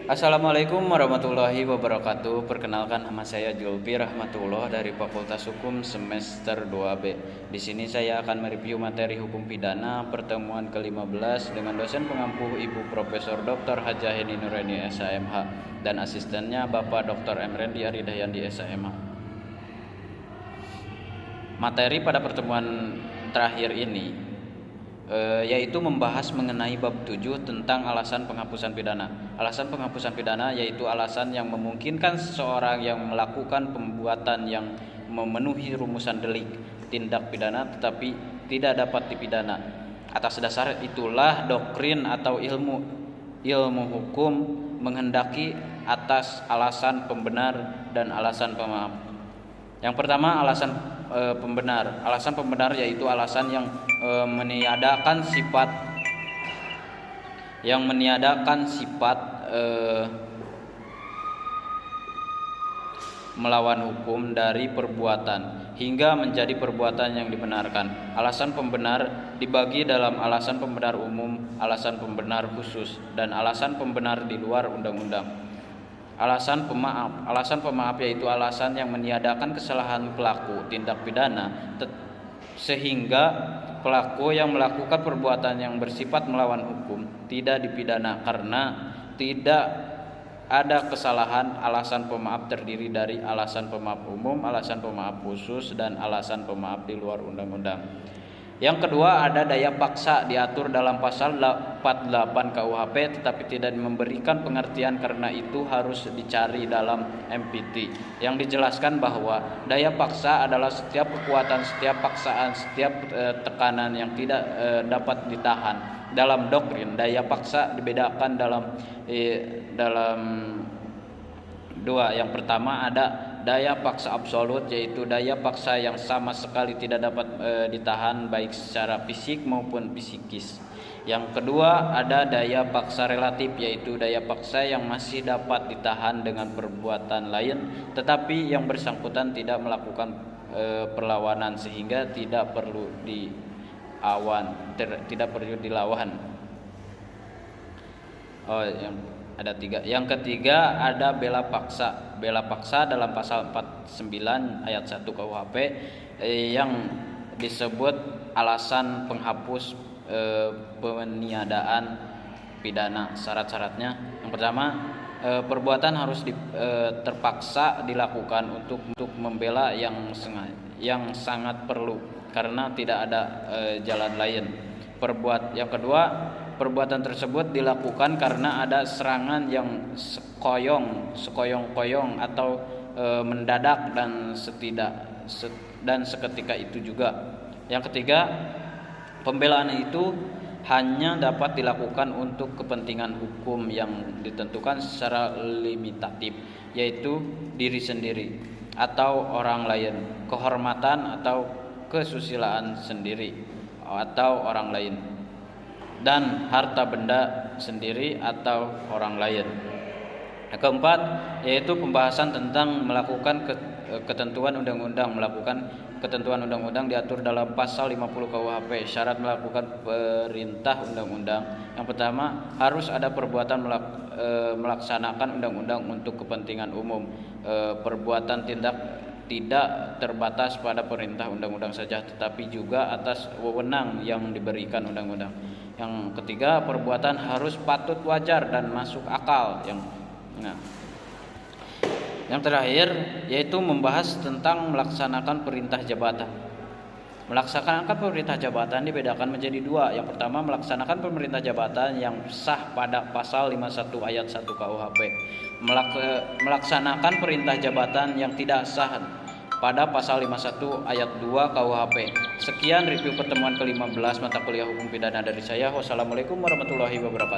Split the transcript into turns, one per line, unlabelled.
Assalamualaikum warahmatullahi wabarakatuh. Perkenalkan, nama saya Julpi Rahmatullah dari Fakultas Hukum semester 2B. Di sini saya akan mereview materi hukum pidana pertemuan ke-15 dengan dosen pengampu Ibu Profesor Dr. Hajah Heni Nuraini SHMH dan asistennya Bapak Dr. Emrendi Aridayandi SHMH. Materi pada pertemuan terakhir ini yaitu membahas mengenai bab 7 tentang alasan penghapusan pidana. Alasan penghapusan pidana yaitu alasan yang memungkinkan seseorang yang melakukan perbuatan yang memenuhi rumusan delik tindak pidana tetapi tidak dapat dipidana. Atas dasar itulah doktrin atau ilmu hukum menghendaki atas alasan pembenar dan alasan pemaaf. Yang pertama, alasan pembenar. Alasan pembenar yaitu alasan yang meniadakan sifat melawan hukum dari perbuatan hingga menjadi perbuatan yang dibenarkan. Alasan pembenar dibagi dalam alasan pembenar umum, alasan pembenar khusus, dan alasan pembenar di luar undang-undang. Alasan pemaaf yaitu alasan yang meniadakan kesalahan pelaku tindak pidana sehingga pelaku yang melakukan perbuatan yang bersifat melawan hukum tidak dipidana karena tidak ada kesalahan. Alasan pemaaf terdiri dari alasan pemaaf umum, alasan pemaaf khusus, dan alasan pemaaf di luar undang-undang. Yang kedua, ada daya paksa diatur dalam pasal 48 KUHP tetapi tidak memberikan pengertian karena itu harus dicari dalam MPT yang dijelaskan bahwa daya paksa adalah setiap kekuatan, setiap paksaan, setiap tekanan yang tidak dapat ditahan. Dalam doktrin daya paksa dibedakan dalam dua. Yang pertama ada daya paksa absolut, yaitu daya paksa yang sama sekali tidak dapat ditahan baik secara fisik maupun psikis. Yang kedua ada daya paksa relatif, yaitu daya paksa yang masih dapat ditahan dengan perbuatan lain tetapi yang bersangkutan tidak melakukan perlawanan sehingga tidak perlu dilawan. Ada tiga. Yang ketiga ada bela paksa. Bela paksa dalam pasal 49 ayat 1 KUHP yang disebut alasan penghapus peniadaan pidana. Syarat-syaratnya, yang pertama, perbuatan harus terpaksa dilakukan untuk membela yang sangat perlu karena tidak ada jalan lain. Yang kedua, perbuatan tersebut dilakukan karena ada serangan yang sekoyong-koyong atau mendadak dan seketika itu juga. Yang ketiga, pembelaan itu hanya dapat dilakukan untuk kepentingan hukum yang ditentukan secara limitatif, yaitu diri sendiri atau orang lain, kehormatan atau kesusilaan sendiri atau orang lain, dan harta benda sendiri atau orang lain. Yang keempat yaitu pembahasan tentang melakukan ketentuan undang-undang diatur dalam pasal 50 KUHP. Syarat melakukan perintah undang-undang, yang pertama harus ada perbuatan melaksanakan undang-undang untuk kepentingan umum. Perbuatan tidak terbatas pada perintah undang-undang saja tetapi juga atas wewenang yang diberikan undang-undang. Yang ketiga, perbuatan harus patut, wajar, dan masuk akal. Yang terakhir yaitu membahas tentang melaksanakan perintah jabatan. Melaksanakan perintah jabatan dibedakan menjadi dua. Yang pertama, melaksanakan pemerintah jabatan yang sah pada pasal 51 ayat 1 KUHP. Melaksanakan perintah jabatan yang tidak sah pada pasal 51 ayat 2 KUHP. Sekian review pertemuan ke-15 mata kuliah hukum pidana dari saya. Wassalamualaikum warahmatullahi wabarakatuh.